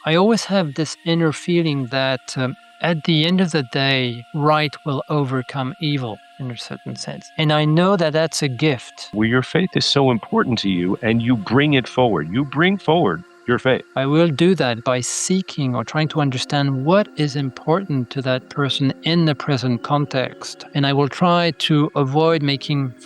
I always have this inner feeling that at the end of the day, right will overcome evil in a certain sense. And I know that that's a gift. Where your faith is so important to you and you bring it forward. You bring forward your faith. I will do that by seeking or trying to understand what is important to that person in the present context. And I will try to avoid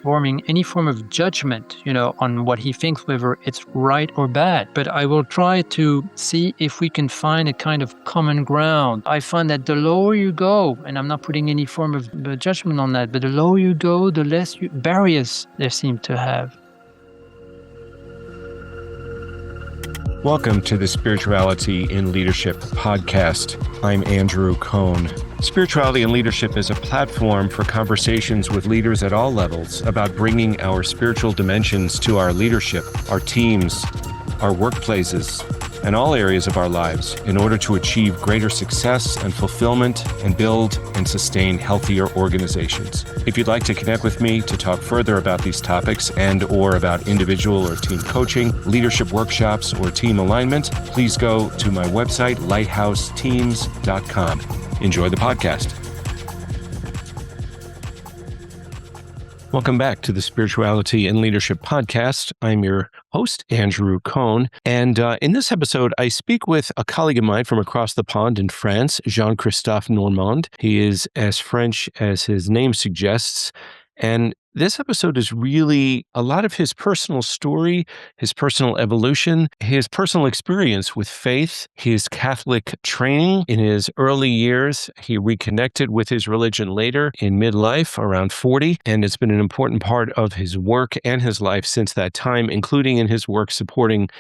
forming any form of judgment, on what he thinks, whether it's right or bad. But I will try to see if we can find a kind of common ground. I find that the lower you go, and I'm not putting any form of judgment on that, but the lower you go, the less barriers there seem to have. Welcome to the Spirituality in Leadership podcast. I'm Andrew Cohn. Spirituality in Leadership is a platform for conversations with leaders at all levels about bringing our spiritual dimensions to our leadership, our teams, our workplaces, and all areas of our lives in order to achieve greater success and fulfillment and build and sustain healthier organizations. If you'd like to connect with me to talk further about these topics and or about individual or team coaching, leadership workshops, or team alignment, please go to my website, lighthouseteams.com. Enjoy the podcast. Welcome back to the Spirituality and Leadership podcast. I'm your host, Andrew Cohn. And in this episode, I speak with a colleague of mine from across the pond in France, Jean-Christophe Normand. He is as French as his name suggests. And this episode is really a lot of his personal story, his personal evolution, his personal experience with faith, his Catholic training in his early years. He reconnected with his religion later in midlife, around 40, and it's been an important part of his work and his life since that time, including in his work supporting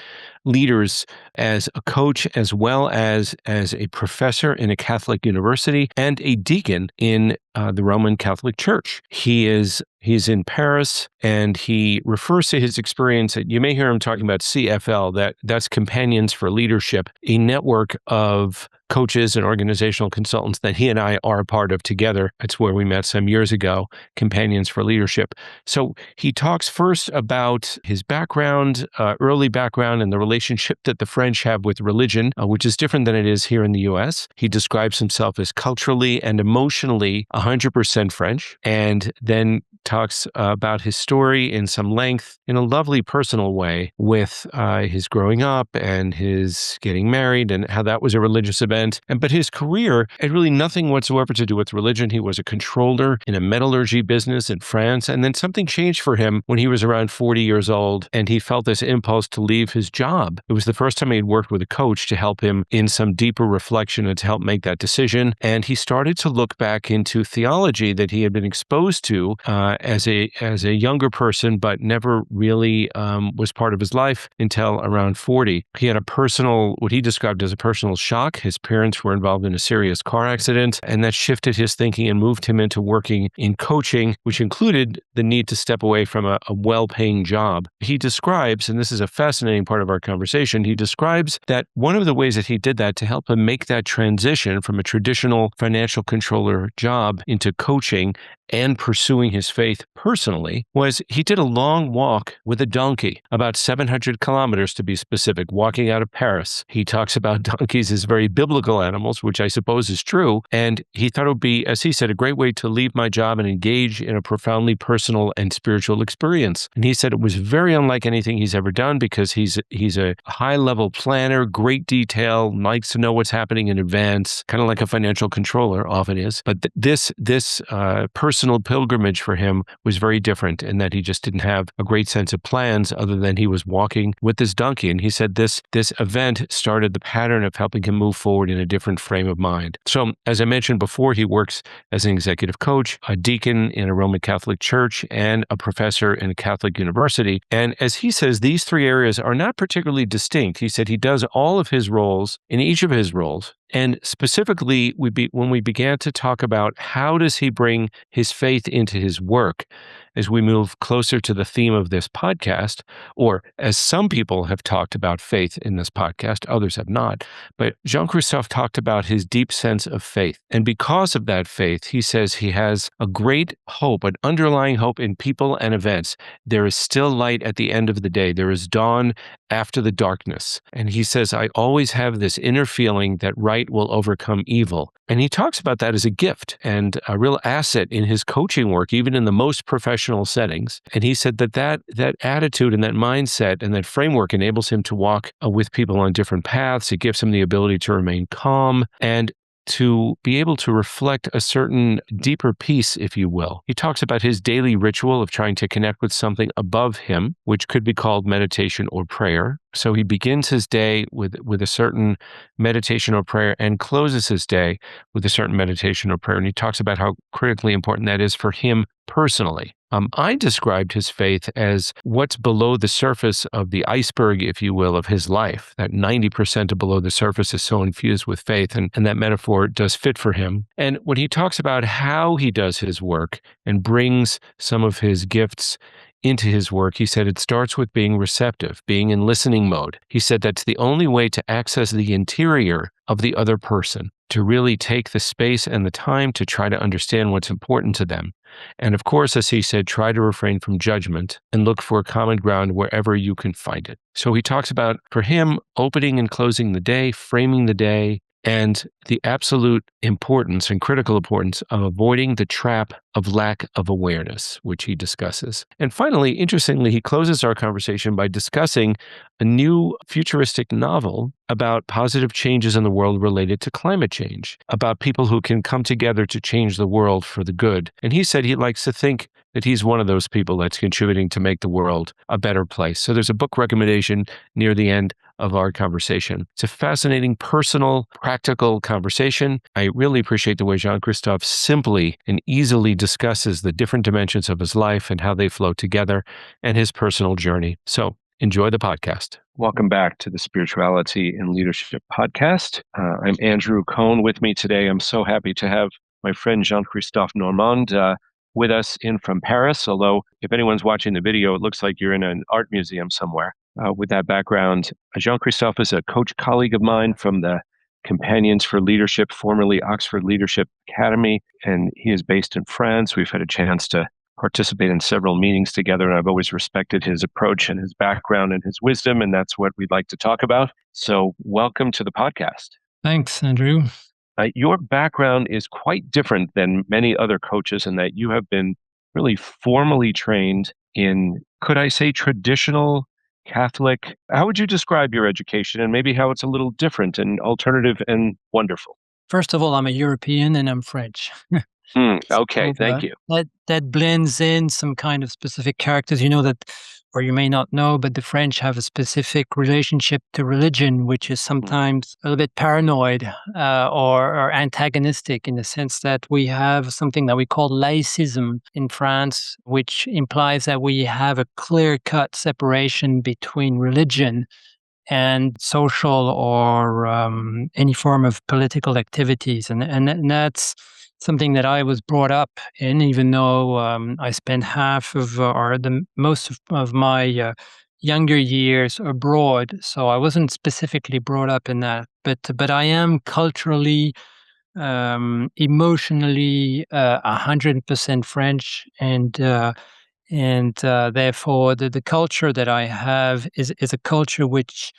leaders as a coach, as well as a professor in a Catholic university and a deacon in the Roman Catholic Church. He's in Paris, and he refers to his experience. You may hear him talking about CFL, that's Companions for Leadership, a network of coaches and organizational consultants that he and I are a part of together. That's where we met some years ago, Companions for Leadership. So he talks first about his background, early background, and the relationship that the French have with religion, which is different than it is here in the US. He describes himself as culturally and emotionally 100% French, and then talks about his story in some length in a lovely personal way with his growing up and his getting married and how that was a religious event. But his career had really nothing whatsoever to do with religion. He was a controller in a metallurgy business in France, and then something changed for him when he was around 40 years old, and he felt this impulse to leave his job. It was the first time he had worked with a coach to help him in some deeper reflection and to help make that decision. And he started to look back into theology that he had been exposed to as a younger person, but never really was part of his life until around 40. He had what he described as a personal shock. His parents were involved in a serious car accident, and that shifted his thinking and moved him into working in coaching, which included the need to step away from a well-paying job. He describes, and this is a fascinating part of our conversation, he describes that one of the ways that he did that to help him make that transition from a traditional financial controller job into coaching and pursuing his faith personally was he did a long walk with a donkey, about 700 kilometers to be specific, walking out of Paris. He talks about donkeys as very biblical animals, which I suppose is true. And he thought it would be, as he said, a great way to leave my job and engage in a profoundly personal and spiritual experience. And he said it was very unlike anything he's ever done because he's a high-level planner, great detail, likes to know what's happening in advance, kind of like a financial controller often is. But this personal pilgrimage for him was very different in that he just didn't have a great sense of plans other than he was walking with this donkey. And he said this event started the pattern of helping him move forward in a different frame of mind. So as I mentioned before, he works as an executive coach, a deacon in a Roman Catholic church, and a professor in a Catholic university. And as he says, these three areas are not particularly distinct. He said he does all of his roles in each of his roles. And specifically, when we began to talk about how does he bring his faith into his work, as we move closer to the theme of this podcast, or as some people have talked about faith in this podcast, others have not. But Jean-Christophe talked about his deep sense of faith. And because of that faith, he says he has a great hope, an underlying hope in people and events. There is still light at the end of the day. There is dawn after the darkness. And he says, I always have this inner feeling that right will overcome evil. And he talks about that as a gift and a real asset in his coaching work, even in the most professional settings. And he said that attitude and that mindset and that framework enables him to walk with people on different paths. It gives him the ability to remain calm and to be able to reflect a certain deeper peace, if you will. He talks about his daily ritual of trying to connect with something above him, which could be called meditation or prayer. So he begins his day with a certain meditation or prayer and closes his day with a certain meditation or prayer. And he talks about how critically important that is for him personally. I described his faith as what's below the surface of the iceberg, if you will, of his life. That 90% of below the surface is so infused with faith, and that metaphor does fit for him. And when he talks about how he does his work and brings some of his gifts into his work, he said it starts with being receptive, being in listening mode. He said that's the only way to access the interior of the other person, to really take the space and the time to try to understand what's important to them. And of course, as he said, try to refrain from judgment and look for common ground wherever you can find it. So he talks about, for him, opening and closing the day, framing the day, and the absolute importance and critical importance of avoiding the trap of lack of awareness, which he discusses. And finally, interestingly, he closes our conversation by discussing a new futuristic novel about positive changes in the world related to climate change, about people who can come together to change the world for the good. And he said he likes to think that he's one of those people that's contributing to make the world a better place. So there's a book recommendation near the end of our conversation. It's a fascinating, personal, practical conversation. I really appreciate the way Jean-Christophe simply and easily discusses the different dimensions of his life and how they flow together and his personal journey. So enjoy the podcast. Welcome back to the Spirituality and Leadership Podcast. I'm Andrew Cohn. With me today, I'm so happy to have my friend Jean-Christophe Normand with us in from Paris, although if anyone's watching the video, it looks like you're in an art museum somewhere. With that background, Jean-Christophe is a coach colleague of mine from the Companions for Leadership, formerly Oxford Leadership Academy, and he is based in France. We've had a chance to participate in several meetings together, and I've always respected his approach and his background and his wisdom, and that's what we'd like to talk about. So welcome to the podcast. Thanks, Andrew. Your background is quite different than many other coaches in that you have been really formally trained in, could I say, traditional Catholic. How would you describe your education and maybe how it's a little different and alternative and wonderful? First of all, I'm a European and I'm French. Okay, thank you. That blends in some kind of specific characters, that, or you may not know, but the French have a specific relationship to religion, which is sometimes a little bit paranoid or antagonistic, in the sense that we have something that we call laïcism in France, which implies that we have a clear-cut separation between religion and social or any form of political activities. And that's something that I was brought up in, even though I spent half of or the most of my younger years abroad. So I wasn't specifically brought up in that, but I am culturally, emotionally 100% French, and therefore the culture that I have is a culture which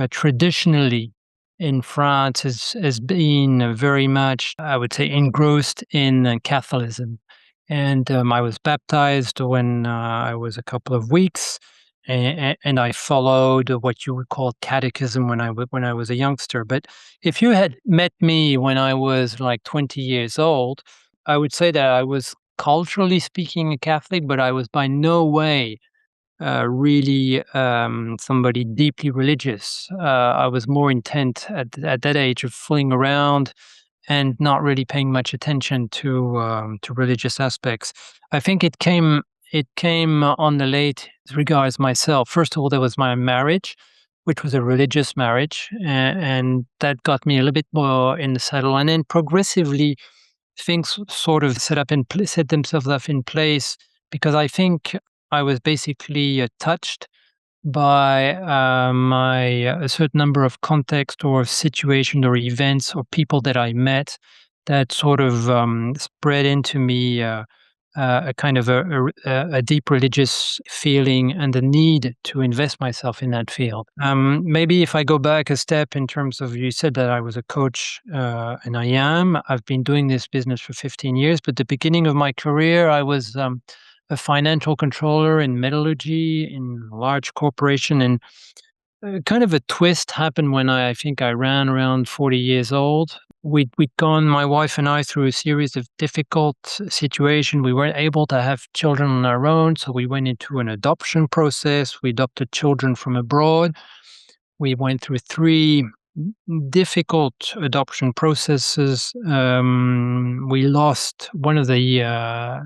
traditionally in France has been very much, I would say, engrossed in Catholicism. And I was baptized when I was a couple of weeks, and I followed what you would call catechism when I was a youngster. But if you had met me when I was like 20 years old, I would say that I was culturally speaking a Catholic, but I was by no way really somebody deeply religious. I was more intent at that age of fooling around and not really paying much attention to religious aspects. I think it came on the late as regards myself. First of all, there was my marriage, which was a religious marriage, and that got me a little bit more in the saddle. And then progressively, things sort of set themselves up in place because I think I was basically touched by a certain number of context or situation or events or people that I met that sort of spread into me a kind of a deep religious feeling and the need to invest myself in that field. Maybe if I go back a step in terms of, you said that I was a coach, and I am. I've been doing this business for 15 years, but the beginning of my career, I was a financial controller in metallurgy in a large corporation. And kind of a twist happened when I think I ran around 40 years old. We'd gone, my wife and I, through a series of difficult situations. We weren't able to have children on our own, so we went into an adoption process. We adopted children from abroad. We went through three difficult adoption processes. We lost one of the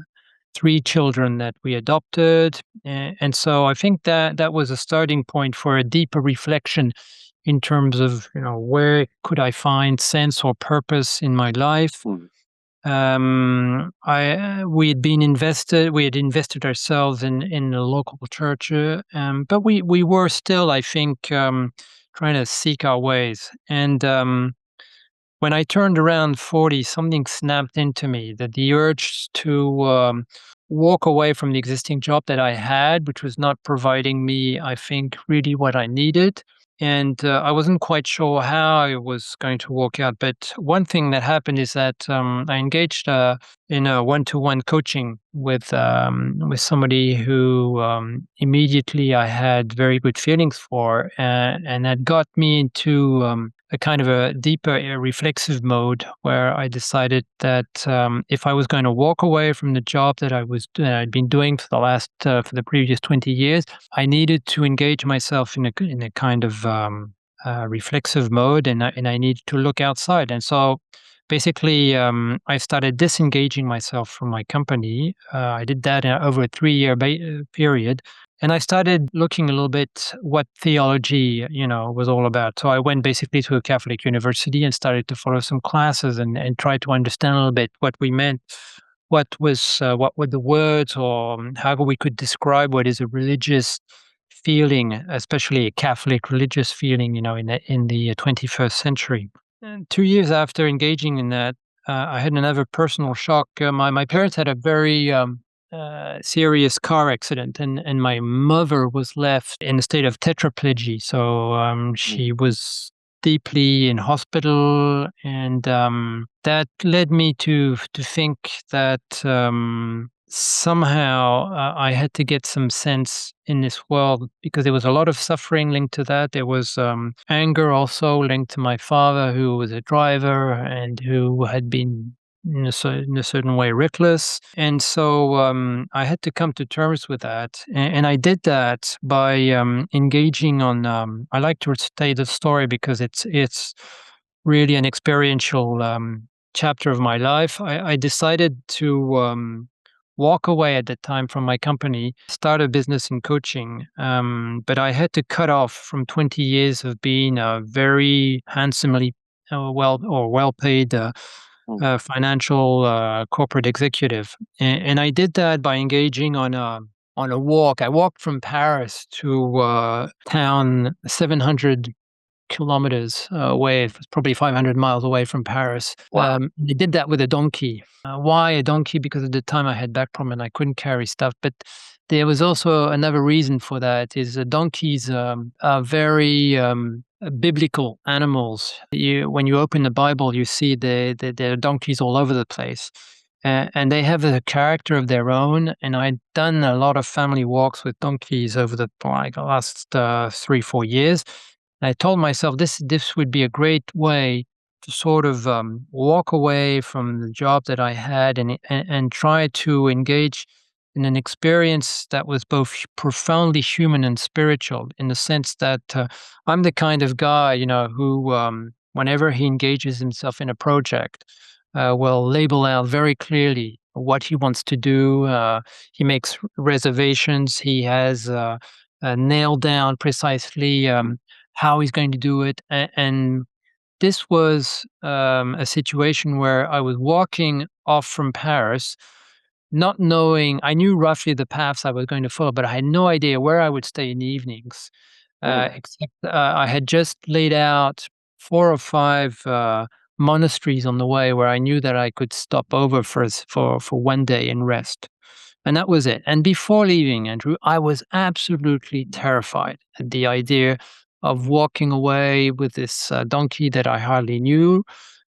three children that we adopted. And so I think that that was a starting point for a deeper reflection in terms of, where could I find sense or purpose in my life. We had invested ourselves in a local church, but we were still, I think, trying to seek our ways. And when I turned around 40, something snapped into me, that the urge to walk away from the existing job that I had, which was not providing me, I think, really what I needed. And I wasn't quite sure how I was going to work out. But one thing that happened is that I engaged in a one-to-one coaching with somebody who immediately I had very good feelings for, and that got me into a kind of a deeper reflexive mode where I decided that if I was going to walk away from the job that I'd been doing for the previous 20 years, I needed to engage myself in a kind of reflexive mode, and I needed to look outside. And so basically, I started disengaging myself from my company. I did that over a 3-year period. And I started looking a little bit what theology, was all about. So I went basically to a Catholic university and started to follow some classes and try to understand a little bit what we meant, what were the words, or how we could describe what is a religious feeling, especially a Catholic religious feeling, in the 21st century. And 2 years after engaging in that, I had another personal shock. My parents had a very serious car accident, and my mother was left in a state of tetraplegic. So she was deeply in hospital, and that led me to think that somehow I had to get some sense in this world, because there was a lot of suffering linked to that. There was anger also linked to my father, who was a driver and who had been in a certain way reckless. And so I had to come to terms with that. And I did that by engaging on, I like to tell the story because it's really an experiential chapter of my life. I decided to walk away at that time from my company, start a business in coaching. But I had to cut off from 20 years of being a very handsomely well-paid financial corporate executive. And I did that by engaging on a walk. I walked from Paris to town 700 kilometers away. It was probably 500 miles away from Paris. Wow. I did that with a donkey. Why a donkey? Because at the time I had back problem and I couldn't carry stuff. But there was also another reason for that, is donkeys are very biblical animals. When you open the Bible, you see there are donkeys all over the place. And they have a character of their own. And I'd done a lot of family walks with donkeys over the last 3-4 years. I told myself this would be a great way to sort of walk away from the job that I had and try to engage in an experience that was both profoundly human and spiritual, in the sense that I'm the kind of guy, who whenever he engages himself in a project, will label out very clearly what he wants to do. He makes reservations. He has nailed down precisely how he's going to do it. And this was a situation where I was walking off from Paris not knowing, I knew roughly the paths I was going to follow, but I had no idea where I would stay in the evenings. Except I had just laid out 4 or 5 monasteries on the way where I knew that I could stop over for one day and rest. And that was it. And before leaving, Andrew, I was absolutely terrified at the idea of walking away with this donkey that I hardly knew.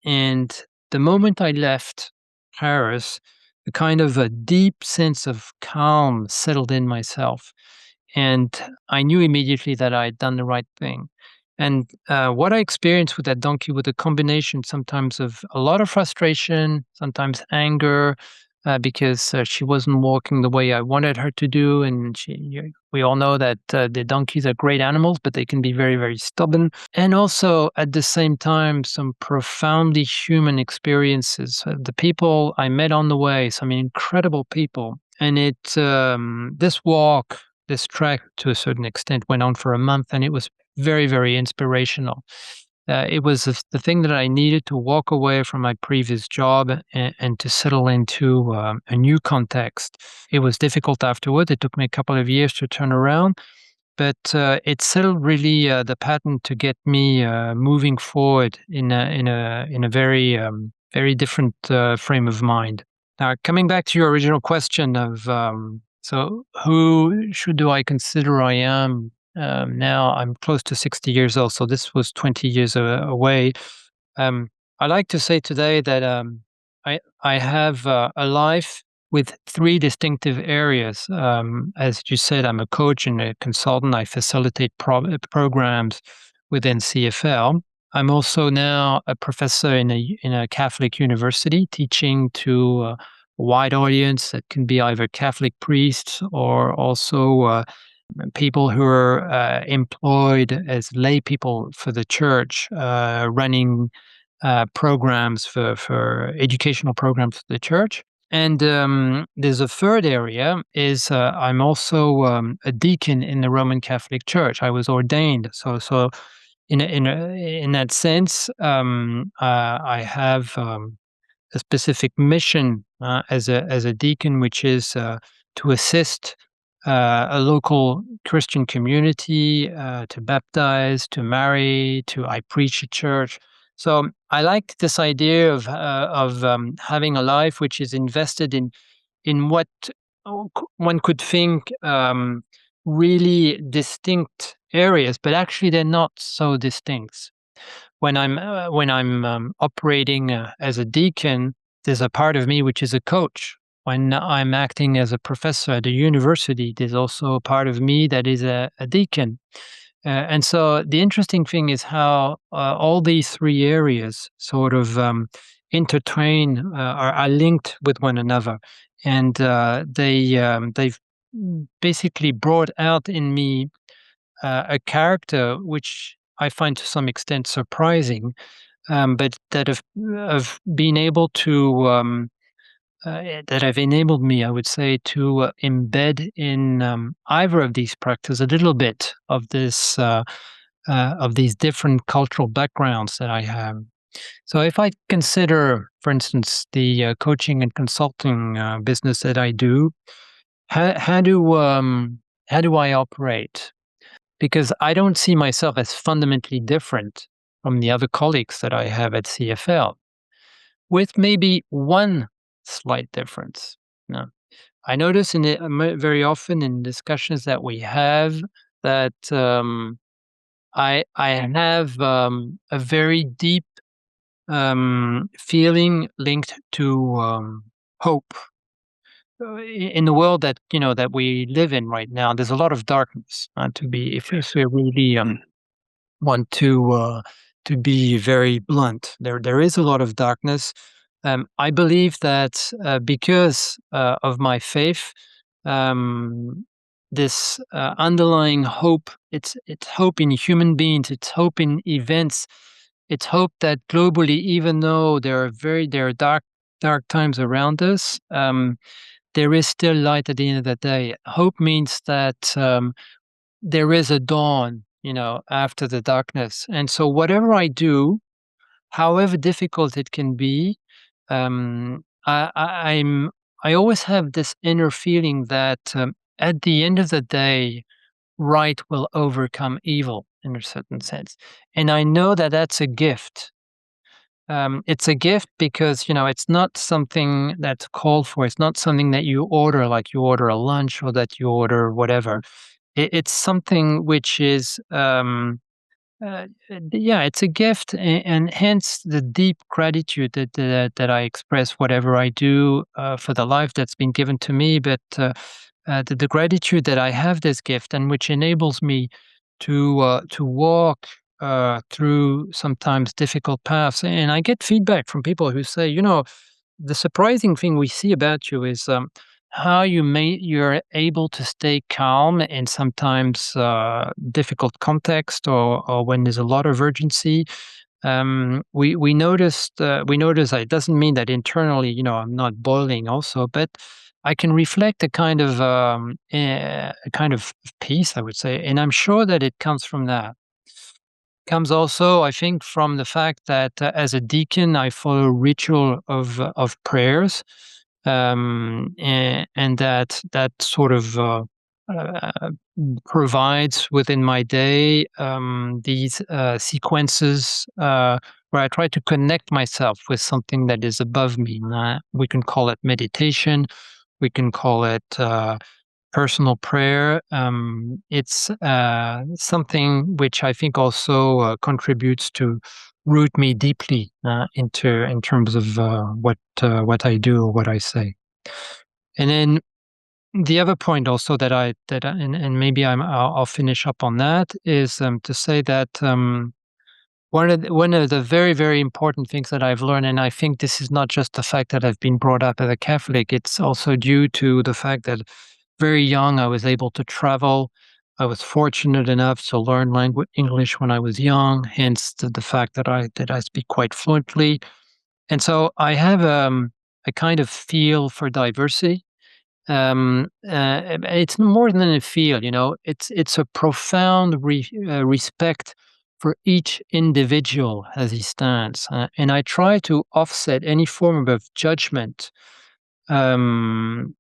And the moment I left Paris, a kind of a deep sense of calm settled in myself. And I knew immediately that I had done the right thing. And what I experienced with that donkey was a combination sometimes of a lot of frustration, sometimes anger, because she wasn't walking the way I wanted her to do. And we all know that the donkeys are great animals, but they can be very, very stubborn. And also, at the same time, some profoundly human experiences. The people I met on the way, some incredible people. And this walk, this trek to a certain extent went on for a month, and it was very, very inspirational. It was the thing that I needed to walk away from my previous job and to settle into a new context. It was difficult afterward. It took me a couple of years to turn around, but it settled really the pattern to get me moving forward in a very very different frame of mind. Now, coming back to your original question of so who do I consider I am now? I'm close to 60 years old, so this was 20 years away. I like to say today that I have a life with 3 distinctive areas. As you said, I'm a coach and a consultant. I facilitate programs within CFL. I'm also now a professor in a Catholic university, teaching to a wide audience that can be either Catholic priests or also people who are employed as lay people for the church, running programs for educational programs for the church. And there's a third area is I'm also a deacon in the Roman Catholic Church. I was ordained, so in that sense, I have a specific mission as a deacon, which is to assist a local Christian community to baptize, to marry, to I preach at church. So I like this idea of having a life which is invested in what one could think really distinct areas, but actually they're not so distinct. When I'm operating as a deacon, there's a part of me which is a coach. When I'm acting as a professor at a university, there's also a part of me that is a deacon. And so the interesting thing is how all these 3 areas sort of intertwine, are linked with one another, and they've basically brought out in me a character which I find to some extent surprising, but of being able to that have enabled me, I would say, to embed in either of these practices a little bit of these different cultural backgrounds that I have. So, if I consider, for instance, the coaching and consulting business that I do, how, how do how do I operate? Because I don't see myself as fundamentally different from the other colleagues that I have at CFL, with maybe one slight difference. Now, I notice very often in discussions that we have that I have a very deep feeling linked to hope. In the world that that we live in right now, there's a lot of darkness. To be, if we really want to be very blunt, there is a lot of darkness. I believe that because of my faith, um, this underlying hope, it's hope in human beings, it's hope in events, it's hope that globally, even though there are dark times around us, there is still light at the end of the day. Hope means that there is a dawn, after the darkness. And so, whatever I do, however difficult it can be, I'm I always have this inner feeling that at the end of the day, right will overcome evil in a certain sense. And I know that that's a gift. It's a gift because, it's not something that's called for. It's not something that you order, like you order a lunch or that you order whatever. It's something which is, yeah, it's a gift, and hence the deep gratitude that I express whatever I do for the life that's been given to me. But the gratitude that I have this gift, and which enables me to walk through sometimes difficult paths. And I get feedback from people who say, the surprising thing we see about you is how you're able to stay calm in sometimes difficult context, or when there's a lot of urgency. We noticed that it doesn't mean that internally, I'm not boiling also, but I can reflect a kind of peace, I would say, and I'm sure that it comes from that. Comes also, I think, from the fact that as a deacon, I follow ritual of prayers, and that sort of uh, provides within my day these sequences where I try to connect myself with something that is above me. We can call it meditation. We can call it personal prayer. It's something which I think also contributes to root me deeply in terms of what I do or what I say. And then the other point also and maybe I'll finish up on that, is to say that one of the very, very important things that I've learned, and I think this is not just the fact that I've been brought up as a Catholic, it's also due to the fact that very young I was able to travel. I was fortunate enough to learn language English when I was young, hence the fact that I speak quite fluently. And so I have a kind of feel for diversity. It's more than a feel, it's a profound respect for each individual as he stands, and I try to offset any form of judgment on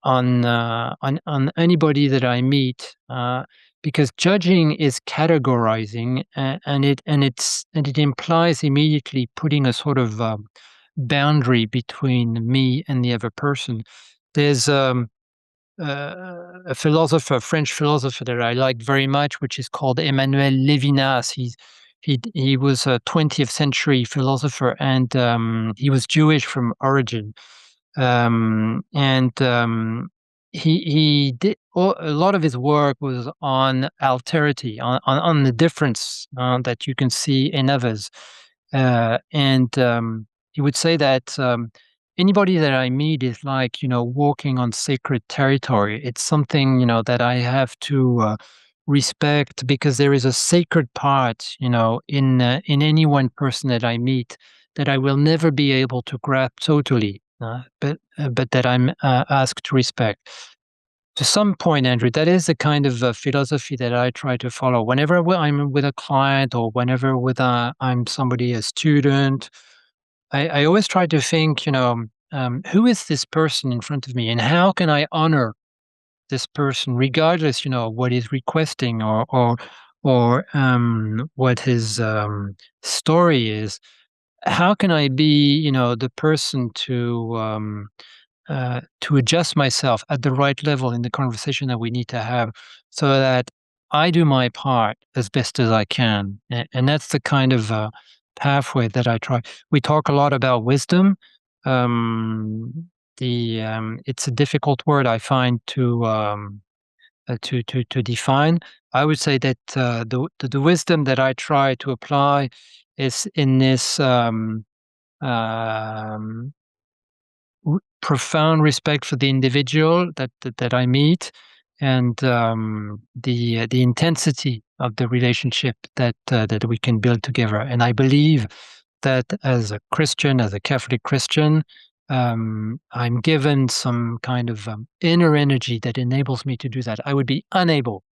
anybody that I meet, because judging is categorizing, and it implies immediately putting a sort of boundary between me and the other person. There's a philosopher, a French philosopher that I like very much, which is called Emmanuel Levinas. He was a 20th century philosopher, and he was Jewish from origin. And he did a lot of his work was on alterity, on the difference that you can see in others. And he would say that anybody that I meet is like, walking on sacred territory. It's something, that I have to respect, because there is a sacred part, in any one person that I meet, that I will never be able to grasp totally, but that I'm asked to respect. To some point, Andrew, that is the kind of philosophy that I try to follow. Whenever I'm with a client, or whenever I'm somebody, a student, I always try to think, who is this person in front of me, and how can I honor this person, regardless, of what he's requesting, or what his story is. How can I be, the person to adjust myself at the right level in the conversation that we need to have, so that I do my part as best as I can. And that's the kind of pathway that I try. We talk a lot about wisdom. It's a difficult word, I find, to define. I would say that the wisdom that I try to apply is in this um, profound respect for the individual that I meet, and the intensity of the relationship that we can build together. And I believe that as a Christian, as a Catholic Christian, I'm given some kind of inner energy that enables me to do that. I would be unable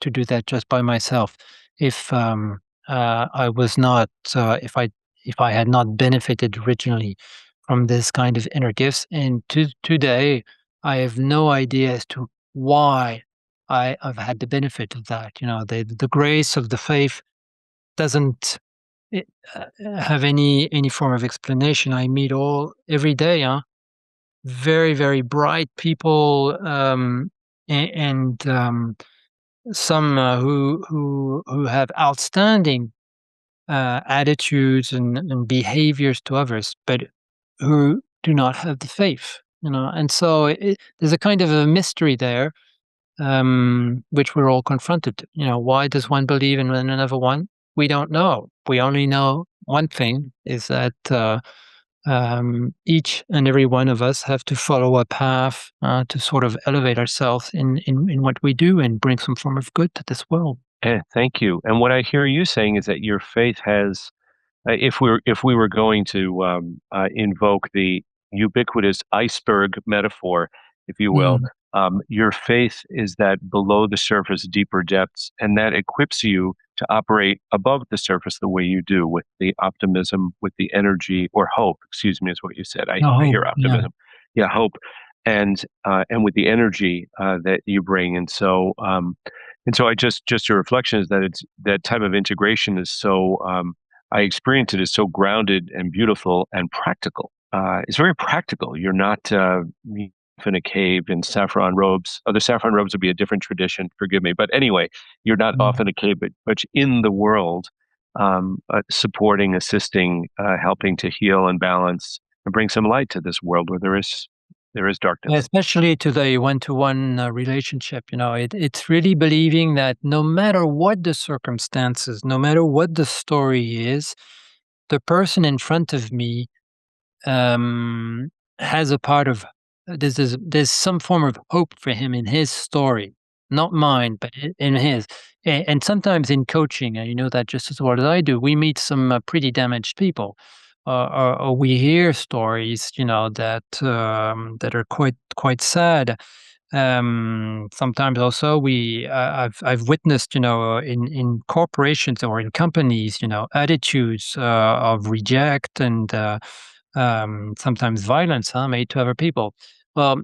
to do that just by myself if I was not if I had not benefited originally from this kind of inner gifts. And today, I have no idea as to why I've had the benefit of that. The grace of the faith doesn't it, have any form of explanation. I meet all every day, very very bright people, and some who have outstanding attitudes and behaviors to others, but who do not have the faith. And so there's a kind of a mystery there, which we're all confronted to. Why does one believe and then another one? We don't know. We only know one thing is that each and every one of us have to follow a path to sort of elevate ourselves in what we do and bring some form of good to this world. Thank you. And what I hear you saying is that your faith has, if we were going to invoke the ubiquitous iceberg metaphor, if you will, Mm. your faith is that below the surface, deeper depths, and that equips you to operate above the surface the way you do, with the optimism, with the energy, or hope. Excuse me, is what you said. I No hope. hear Yeah. optimism. Yeah, hope, and with the energy that you bring, and so I just your reflection is that it's that type of integration is so. I experience it as so grounded and beautiful and practical. It's very practical. You're not in a cave in saffron robes. Oh, the saffron robes would be a different tradition. Forgive me, but anyway, you're not off Mm. in a cave, but in the world, supporting, assisting, helping to heal and balance and bring some light to this world where there is darkness. Especially to the one-to-one relationship, it's really believing that no matter what the circumstances, no matter what the story is, the person in front of me um, has a part of there's some form of hope for him in his story, not mine, but in his. And sometimes in coaching, you know that just as well as I do, we meet some pretty damaged people, or we hear stories, that are quite sad. Sometimes also I've witnessed, in corporations or in companies, attitudes of reject and sometimes violence, made to other people. Well,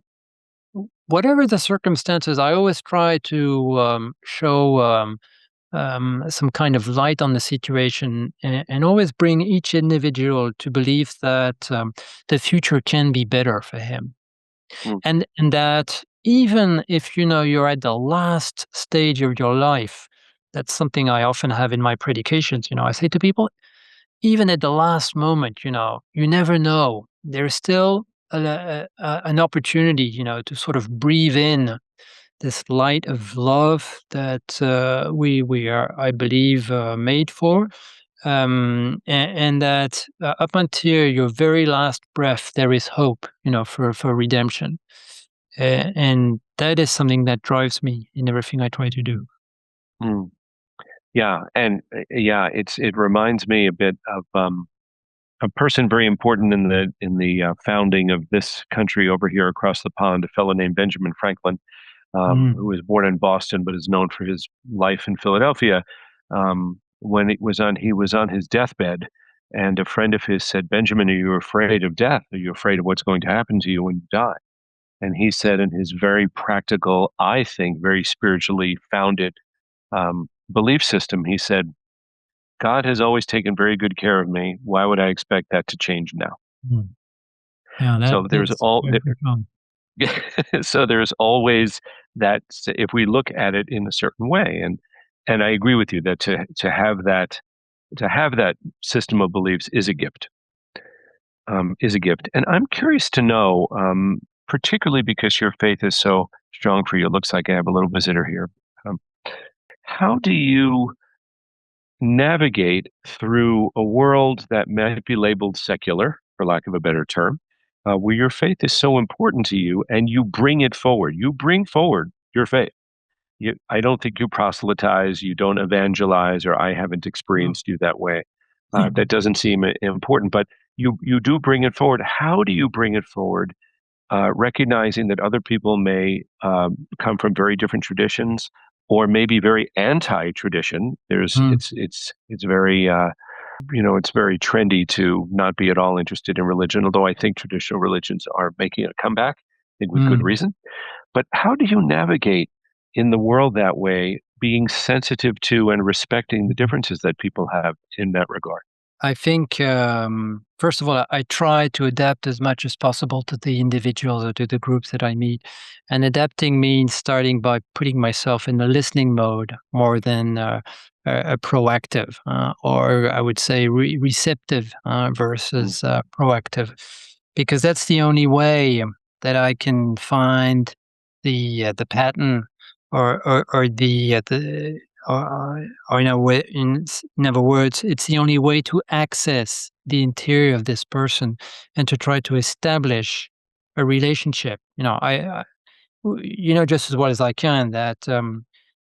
whatever the circumstances, I always try to show some kind of light on the situation, and always bring each individual to believe that the future can be better for him, Mm, and that even if you're at the last stage of your life. That's something I often have in my predications. I say to people, even at the last moment, you never know. There's still an opportunity, to sort of breathe in this light of love that we are, I believe, made for, and that up until your very last breath, there is hope, for redemption, and that is something that drives me in everything I try to do. mm. Yeah, and yeah, it reminds me a bit of a person very important in the founding of this country over here across the pond, a fellow named Benjamin Franklin, who Mm. was born in Boston but is known for his life in Philadelphia. When he was on his deathbed, and a friend of his said, "Benjamin, are you afraid of death? Are you afraid of what's going to happen to you when you die?" And he said, in his very practical, I think, very spiritually founded belief system, he said, God has always taken very good care of me. Why would I expect that to change now? Mm. Yeah, So there's that's all very profound. so there's always that, if we look at it in a certain way, and I agree with you that to have that system of beliefs is a gift. And I'm curious to know, particularly because your faith is so strong for you. It looks like I have a little visitor here. Um, how do you navigate through a world that might be labeled secular, for lack of a better term, where your faith is so important to you and you bring it forward? You bring forward your faith. I don't think you proselytize, you don't evangelize, or I haven't Oh. experienced you that way. That doesn't seem important, but you do bring it forward. How do you bring it forward, recognizing that other people may come from very different traditions, or maybe very anti-tradition? Mm. It's very it's very trendy to not be at all interested in religion, although I think traditional religions are making a comeback. think with good reason. But how do you navigate in the world that way, being sensitive to and respecting the differences that people have in that regard? I think, first of all, I try to adapt as much as possible to the individuals or to the groups that I meet. And adapting means starting by putting myself in the listening mode more than a proactive, or I would say receptive versus proactive, because that's the only way that I can find the pattern or the or in other words, it's the only way to access the interior of this person and to try to establish a relationship. Just as well as I can that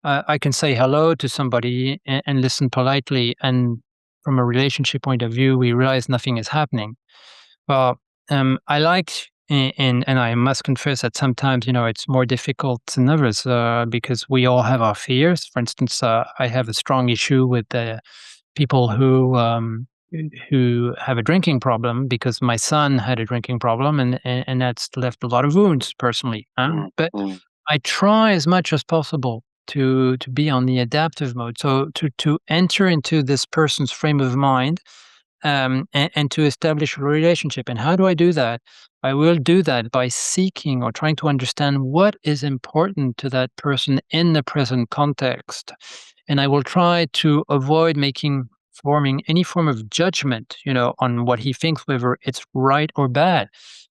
I can say hello to somebody and listen politely, and from a relationship point of view, we realize nothing is happening. Well, I like, and I must confess that sometimes, it's more difficult than others because we all have our fears. For instance, I have a strong issue with people who have a drinking problem because my son had a drinking problem, and that's left a lot of wounds personally. But I try as much as possible to be on the adaptive mode, so to enter into this person's frame of mind and to establish a relationship. And how do I do that? I will do that by seeking or trying to understand what is important to that person in the present context. And I will try to avoid forming any form of judgment, on what he thinks, whether it's right or bad.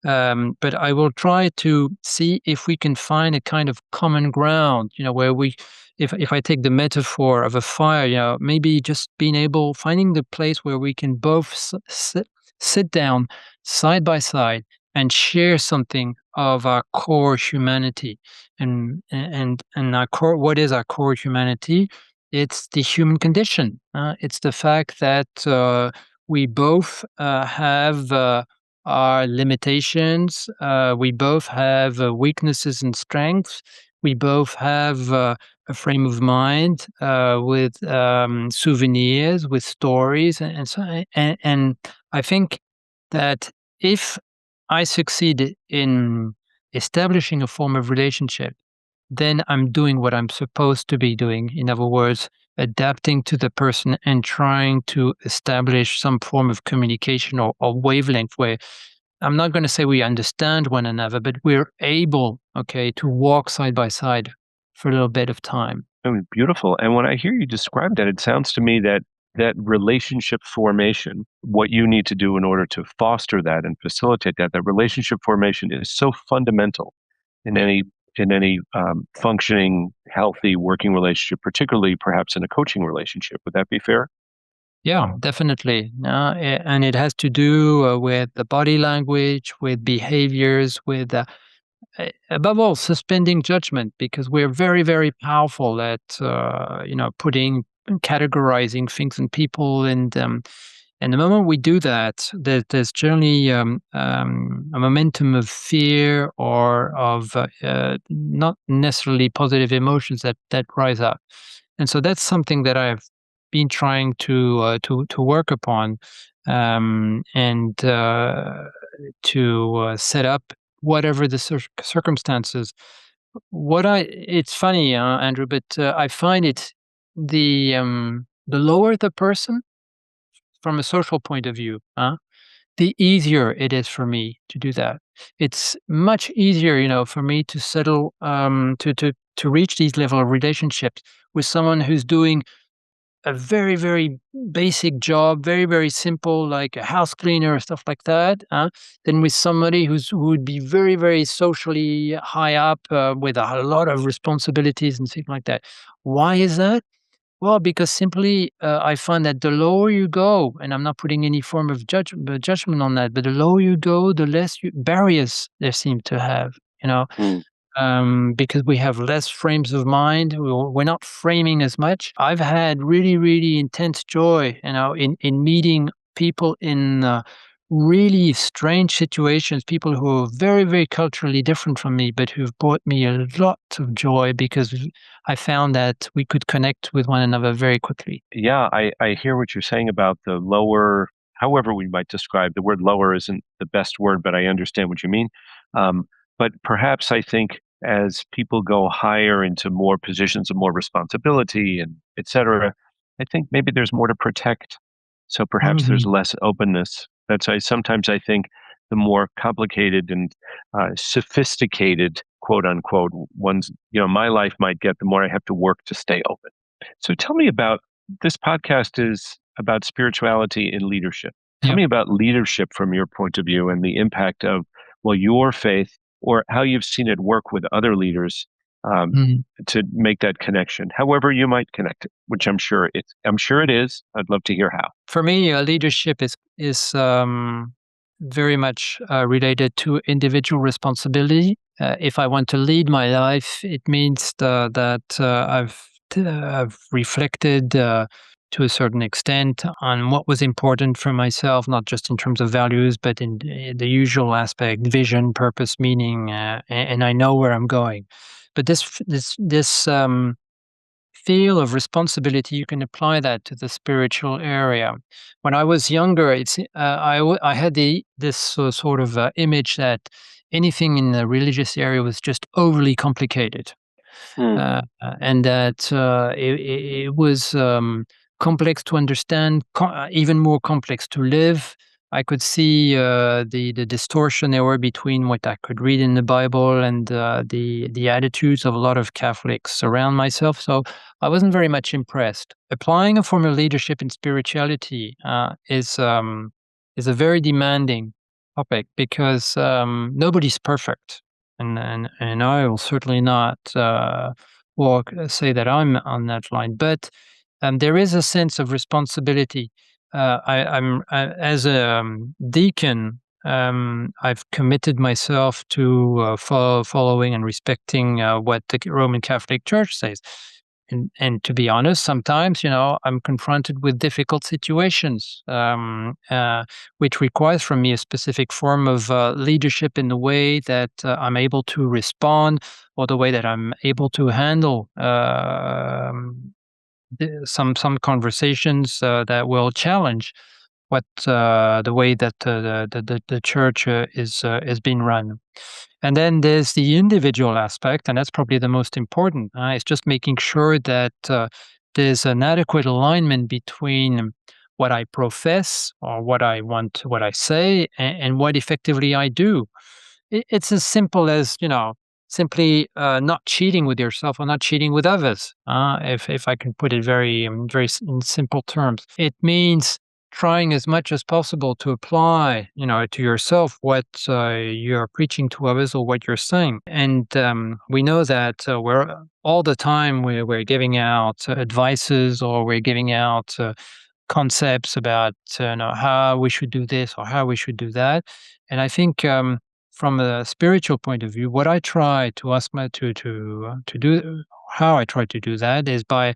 But I will try to see if we can find a kind of common ground, where if I take the metaphor of a fire, maybe just finding the place where we can both sit down side by side and share something of our core humanity. And our core, what is our core humanity? It's the human condition. It's the fact that we both have our limitations. We both have weaknesses and strengths. We both have a frame of mind with souvenirs, with stories, and so. And I think that if I succeed in establishing a form of relationship, then I'm doing what I'm supposed to be doing. In other words, adapting to the person and trying to establish some form of communication or wavelength where I'm not going to say we understand one another, but we're able, okay, to walk side by side for a little bit of time. I mean, beautiful. And when I hear you describe that, it sounds to me that relationship formation, what you need to do in order to foster that and facilitate that relationship formation is so fundamental in any functioning, healthy working relationship, particularly perhaps in a coaching relationship. Would that be fair? Yeah, definitely. And it has to do with the body language, with behaviors, with above all, suspending judgment, because we're very, very powerful at categorizing things and people, and the moment we do that, there's generally a momentum of fear or of not necessarily positive emotions that rise up, and so that's something that I've been trying to work upon, and to set up whatever the circumstances. It's funny, Andrew, but I find the lower the person from a social point of view, the easier it is for me to do that. It's much easier, for me to settle, to reach these level of relationships with someone who's doing a very, very basic job, very, very simple, like a house cleaner or stuff like that, than with somebody who would be very, very socially high up with a lot of responsibilities and things like that. Why is that? Well, because simply I find that the lower you go, and I'm not putting any form of judgment on that, but the lower you go, the less barriers there seem to have. You know, Mm. because we have less frames of mind. We're not framing as much. I've had really, really intense joy, in meeting people in really strange situations, people who are very, very culturally different from me, but who've brought me a lot of joy because I found that we could connect with one another very quickly. Yeah, I hear what you're saying about the lower, however we might describe the word lower isn't the best word, but I understand what you mean. But perhaps I think as people go higher into more positions of more responsibility and et cetera, I think maybe there's more to protect. So perhaps there's Mhm. less openness. That's why sometimes I think the more complicated and sophisticated, quote unquote, ones, my life might get, the more I have to work to stay open. So tell me about this podcast is about spirituality and leadership. Tell Yeah. me about leadership from your point of view and the impact of, well, your faith or how you've seen it work with other leaders um, Mhm. to make that connection, however you might connect it, which I'm sure it is. I'd love to hear how. For me, leadership is very much related to individual responsibility. If I want to lead my life, it means that I've reflected to a certain extent on what was important for myself, not just in terms of values, but in the usual aspect, vision, purpose, meaning, and I know where I'm going. But this feel of responsibility, you can apply that to the spiritual area. When I was younger, I had this sort of image that anything in the religious area was just overly complicated, Mm. and that it was complex to understand, even more complex to live. I could see the distortion there were between what I could read in the Bible and the attitudes of a lot of Catholics around myself. So I wasn't very much impressed. Applying a form of leadership in spirituality is a very demanding topic because nobody's perfect, and I will certainly not say that I'm on that line. But there is a sense of responsibility. As a deacon. I've committed myself to following and respecting what the Roman Catholic Church says. And to be honest, sometimes, I'm confronted with difficult situations, which requires from me a specific form of leadership in the way that I'm able to respond, or the way that I'm able to handle some conversations that will challenge what the way that the church is being run. And then there's the individual aspect, and that's probably the most important. It's just making sure that there's an adequate alignment between what I profess or what I want, what I say, and what effectively I do. It's as simple as, simply not cheating with yourself or not cheating with others. If I can put it in simple terms, it means trying as much as possible to apply, to yourself what you're preaching to others or what you're saying. And we know that we're all the time we're giving out advices, or we're giving out concepts about how we should do this or how we should do that. And I think from a spiritual point of view, what I try to ask my to do, how I try to do that is by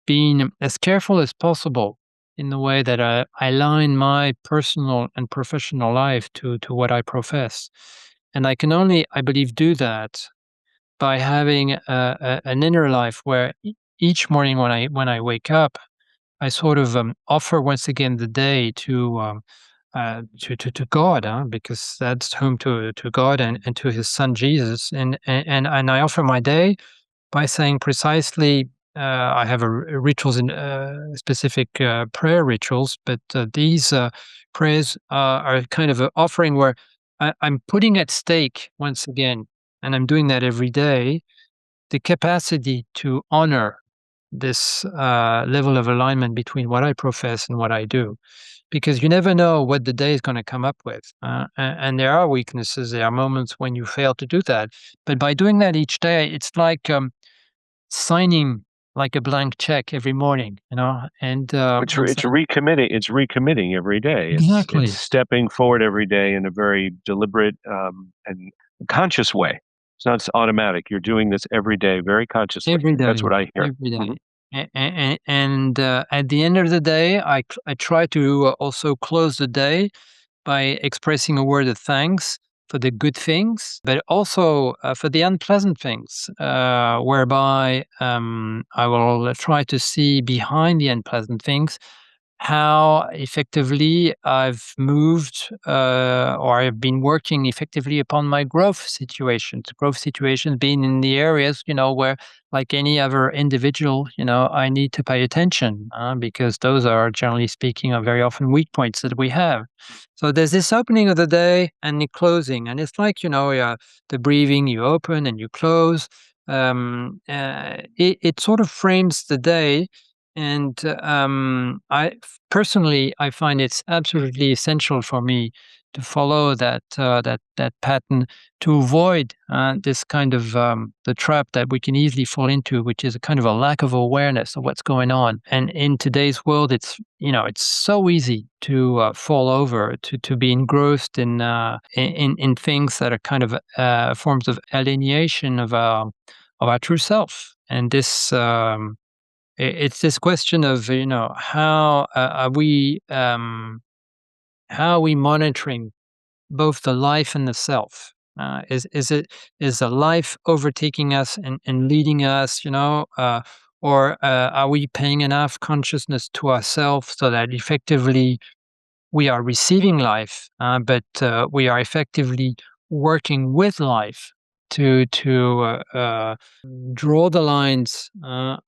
being as careful as possible in the way that I align my personal and professional life to what I profess. And I can only, I believe, do that by having an inner life where each morning when I wake up, I sort of offer once again the day to God, because that's home to God and to His Son Jesus, and I offer my day by saying precisely. I have rituals in specific prayer rituals, but these prayers are kind of an offering where I'm putting at stake once again, and I'm doing that every day, the capacity to honor this level of alignment between what I profess and what I do, because you never know what the day is going to come up with, and there are weaknesses. There are moments when you fail to do that, but by doing that each day, it's like signing like a blank check every morning, and It's recommitting. It's recommitting every day. It's exactly stepping forward every day in a very deliberate and conscious way. It's not automatic. You're doing this every day, very consciously. every That's day, what I hear. every Hmm. day. And at the end of the day, I try to also close the day by expressing a word of thanks for the good things, but also for the unpleasant things, whereby I will try to see behind the unpleasant things how effectively I've moved or I've been working effectively upon my growth situations. Growth situations being in the areas, where, like any other individual, I need to pay attention because those are, generally speaking, are very often weak points that we have. So there's this opening of the day and the closing, and it's like, the breathing, you open and you close. It sort of frames the day. And I find it's absolutely essential for me to follow that pattern to avoid this kind of the trap that we can easily fall into, which is a kind of a lack of awareness of what's going on. And in today's world, it's so easy to fall over, to be engrossed in things that are kind of forms of alienation of our true self. And this. It's this question of, how are we monitoring both the life and the self? Is the life overtaking us and leading us, or are we paying enough consciousness to ourselves so that effectively we are receiving life, but we are effectively working with life to draw the lines and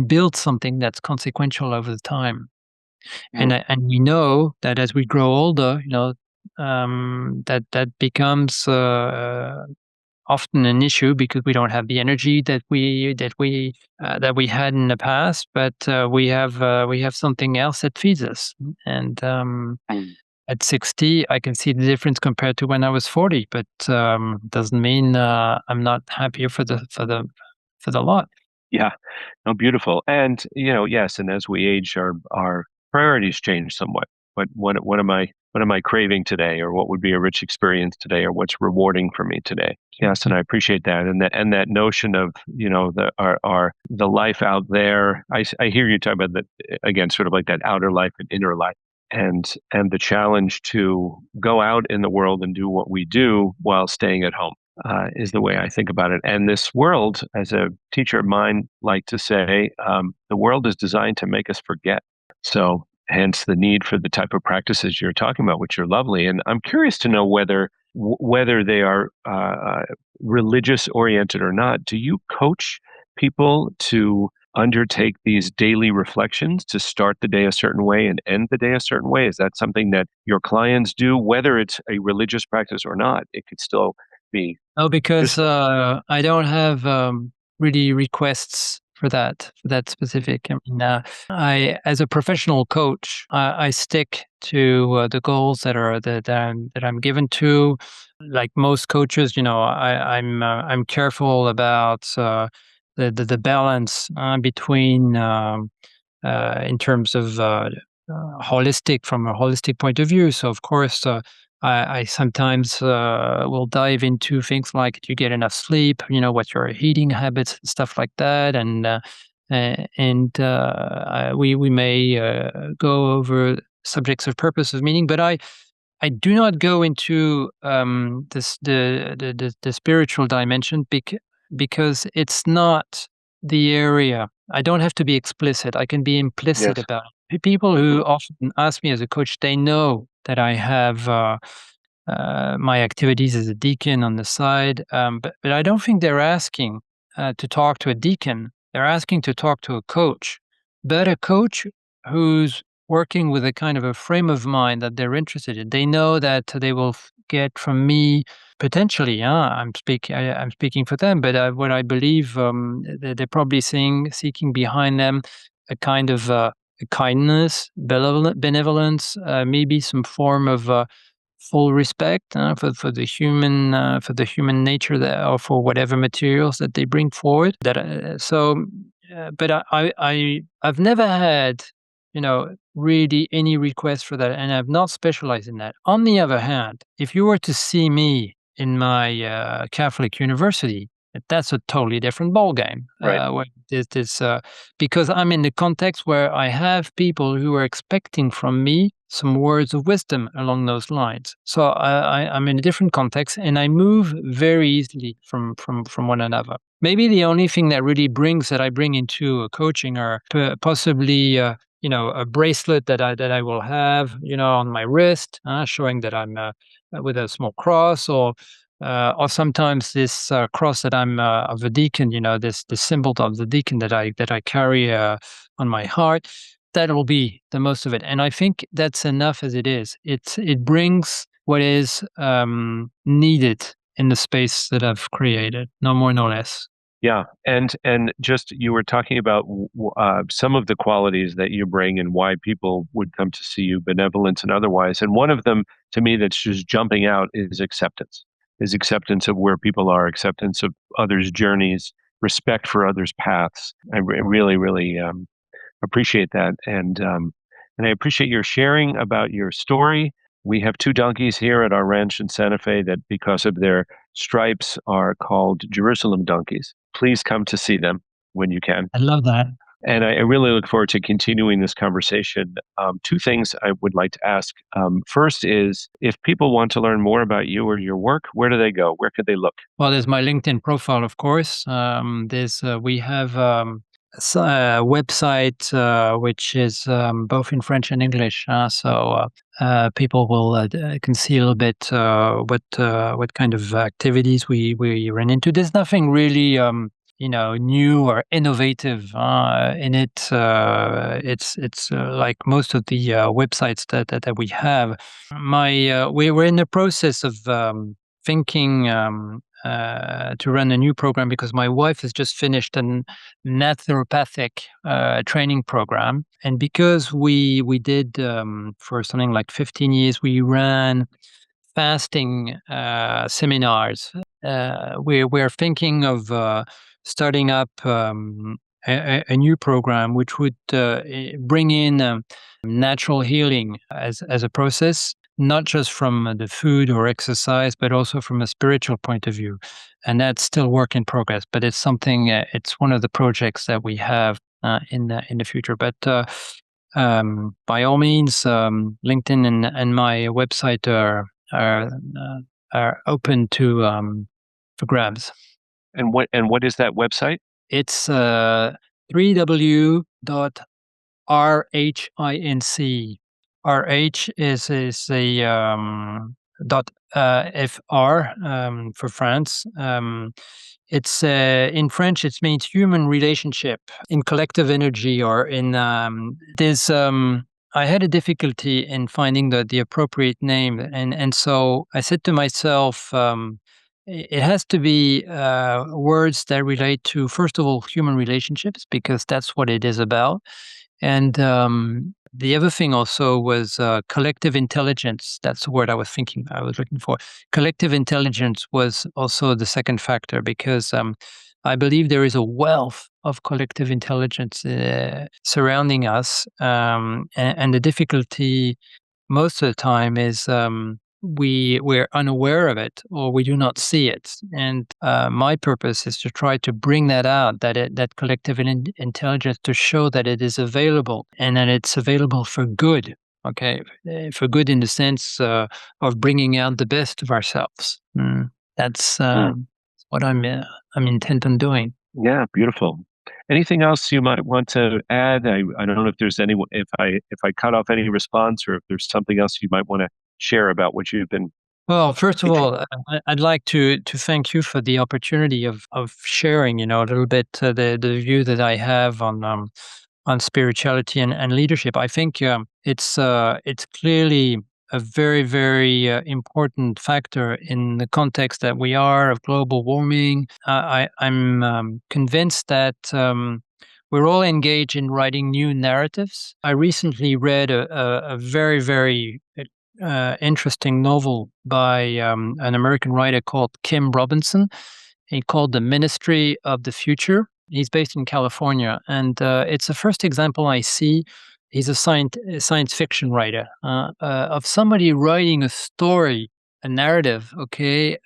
build something that's consequential over the time. And we know that as we grow older, that becomes often an issue because we don't have the energy that we had in the past, but we have something else that feeds us. And at 60, I can see the difference compared to when I was 40, but doesn't mean I'm not happier for the lot. Yeah. No, beautiful. And, yes, and as we age, our priorities change somewhat. What am I craving today, or what would be a rich experience today, or what's rewarding for me today? Yes, and I appreciate that. And that notion of, the life out there. I hear you talk about that again, sort of like that outer life and inner life. And the challenge to go out in the world and do what we do while staying at home. Is the way I think about it. And this world, as a teacher of mine like to say, the world is designed to make us forget. So hence the need for the type of practices you're talking about, which are lovely. And I'm curious to know whether they are religious oriented or not. Do you coach people to undertake these daily reflections to start the day a certain way and end the day a certain way? Is that something that your clients do, whether it's a religious practice or not? It could still be Oh, because just I don't have really requests for that specific. I mean, as a professional coach, I stick to the goals that I'm given to. Like most coaches, I'm careful about the balance between in terms of holistic from a holistic point of view. So of course, I sometimes will dive into things like, do you get enough sleep? What your eating habits, stuff like that, and we may go over subjects of purpose, of meaning, but I do not go into the spiritual dimension because it's not the area. I don't have to be explicit. I can be implicit yes. about it. People who often ask me as a coach, they know that I have my activities as a deacon on the side, but I don't think they're asking to talk to a deacon. They're asking to talk to a coach, but a coach who's working with a kind of a frame of mind that they're interested in. They know that they will get from me potentially. I'm speaking for them, but what I believe they're probably seeking behind them a kind of kindness, benevolence, maybe some form of full respect for the human nature that, or for whatever materials that they bring forward. But I've never had, really any request for that, and I've not specialized in that. On the other hand, if you were to see me in my Catholic university, that's a totally different ballgame. Right. Because I'm in the context where I have people who are expecting from me some words of wisdom along those lines. So I'm in a different context, and I move very easily from one another. Maybe the only thing that I bring into coaching are possibly a bracelet that I will have, on my wrist, showing that I'm with a small cross, or sometimes this cross that I'm of the deacon, this symbol of the deacon that I carry on my heart. That will be the most of it, and I think that's enough as it is. It brings what is needed in the space that I've created, no more, no less. Yeah, and just you were talking about some of the qualities that you bring and why people would come to see you, benevolence and otherwise. And one of them, to me, that's just jumping out is acceptance of where people are, acceptance of others' journeys, respect for others' paths. I really, really appreciate that, and I appreciate your sharing about your story. We have two donkeys here at our ranch in Santa Fe that, because of their stripes, are called Jerusalem donkeys. Please come to see them when you can. I love that. And I really look forward to continuing this conversation. Two things I would like to ask. First is, if people want to learn more about you or your work, where do they go? Where could they look? Well, there's my LinkedIn profile, of course. We have a website which is both in French and English, so people can see a little bit what kind of activities we run into. There's nothing really new or innovative in it. It's like most of the websites that we have. We're in the process of thinking to run a new program, because my wife has just finished a naturopathic training program, and because we did for something like 15 years, we ran fasting seminars. We're thinking of starting up a new program which would bring in natural healing as a process, not just from the food or exercise, but also from a spiritual point of view. And that's still work in progress, but it's something. It's one of the projects that we have in the future. But by all means, LinkedIn and my website are open to for grabs. And what is that website? It's 3w.rhinc. RH is a .fr for France. It's in French. It means human relationship in collective energy, or in there's. I had a difficulty in finding the appropriate name, and so I said to myself, it has to be words that relate to, first of all, human relationships, because that's what it is about. And the other thing also was collective intelligence. That's the word I was looking for. Collective intelligence was also the second factor, because I believe there is a wealth of collective intelligence surrounding us, and the difficulty most of the time is we're unaware of it, or we do not see it. And my purpose is to try to bring that out, that collective intelligence, to show that it is available, and that it's available for good. Okay, for good in the sense of bringing out the best of ourselves. That's what I'm intent on doing. Yeah, beautiful. Anything else you might want to add? I don't know if there's if I cut off any response, or if there's something else you might want to share about what you've been. Well, first of all, I'd like to thank you for the opportunity of sharing, a little bit the view that I have on spirituality and leadership. I think it's clearly a very, very important factor in the context that we are of global warming. I'm convinced that we're all engaged in writing new narratives. I recently read a very, very interesting novel by an American writer called Kim Robinson. He called The Ministry of the Future. He's based in California, and it's the first example I see. He's a science fiction writer of somebody writing a story, a narrative, okay,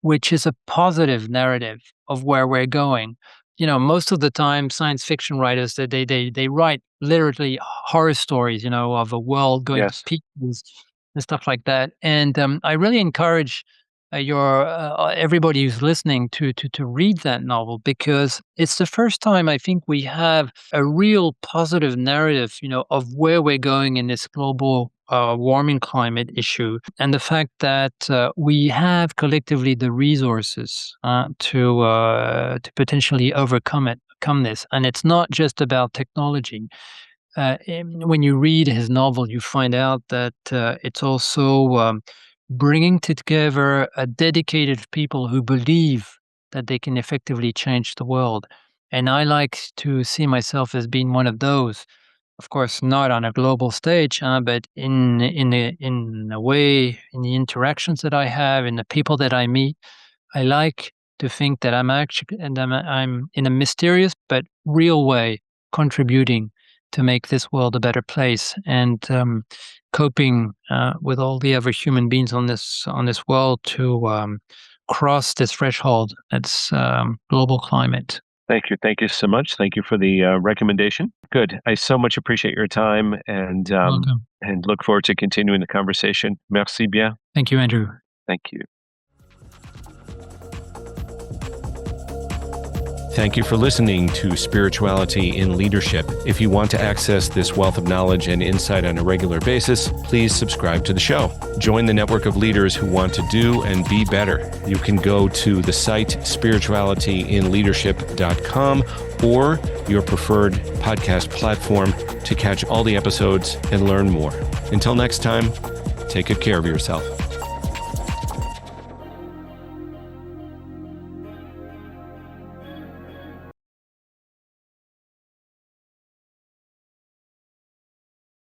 which is a positive narrative of where we're going. Most of the time, science fiction writers they write literally horror stories, of a world going to Yes. pieces and stuff like that. And I really encourage everybody who's listening to read that novel, because it's the first time I think we have a real positive narrative, of where we're going in this global warming climate issue, and the fact that we have collectively the resources to potentially overcome this, and it's not just about technology. When you read his novel, you find out that it's also bringing together a dedicated people who believe that they can effectively change the world. And I like to see myself as being one of those. Of course, not on a global stage, but in a way, in the interactions that I have, in the people that I meet, I like to think that I'm in a mysterious but real way contributing to make this world a better place, and coping with all the other human beings on this world to cross this threshold. That's global climate. Thank you. Thank you so much. Thank you for the recommendation. Good. I so much appreciate your time and Welcome. and look forward to continuing the conversation. Merci bien. Thank you, Andrew. Thank you. Thank you for listening to Spirituality in Leadership. If you want to access this wealth of knowledge and insight on a regular basis, please subscribe to the show. Join the network of leaders who want to do and be better. You can go to the site spiritualityinleadership.com or your preferred podcast platform to catch all the episodes and learn more. Until next time, take good care of yourself.